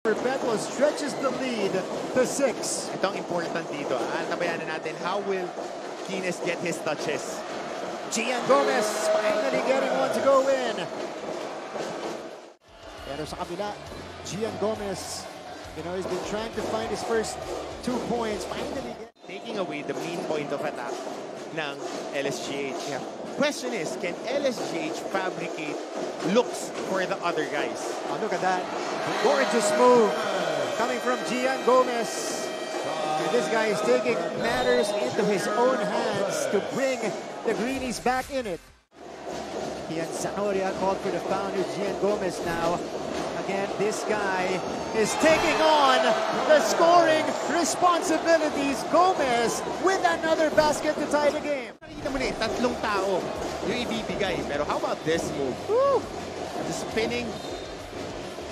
Perpetual stretches the lead to 6. Ito ang important dito. Tabayanan natin, how will Kines get his touches? Gian Gomez finally getting one to go in. Pero sa kabila, Gian Gomez, he's been trying to find his first 2 points. Finally taking away the main point of attack ng LSGH. Yeah. Question is, can LSGH fabricate looks for the other guys? Oh, look at that. Gorgeous move coming from Gian Gomez. And this guy is taking matters into his own hands to bring the Greenies back in it. Kian Zanoria called for the founder, Gian Gomez now. Again, this guy is taking on the scoring responsibilities. Gomez with another basket to tie the game. Nakikita mo na tatlong tao yung ibibigay. Pero how about this move? Woo! The spinning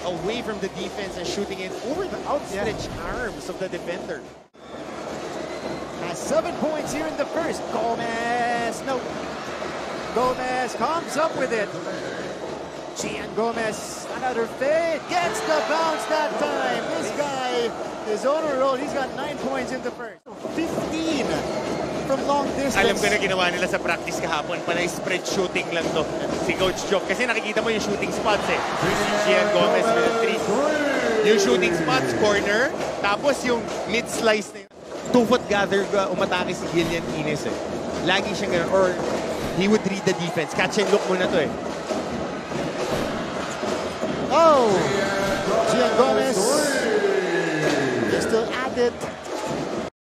away from the defense and shooting it over the outstretched arms of the defender. Has 7 points here in the first. Gomez, no. Gomez comes up with it. Gian Gomez, another fade, gets the bounce that time. This guy is on a roll. He's got 9 points in the first. 15 from long distance. Alam ko na ginawa nila sa practice kahapon. Panay spread shooting lang to. Si Coach Jock. Kasi nakikita mo yung shooting spots eh. Si Gian Gomez with a 3. Yung shooting spots, corner. Tapos yung mid-slice na yun. 2-foot gather umatake si Gillian Kines eh. Lagi siyang ganun. Or he would read the defense. Catch and look muna to eh. Oh! Gian Gomez is still at it.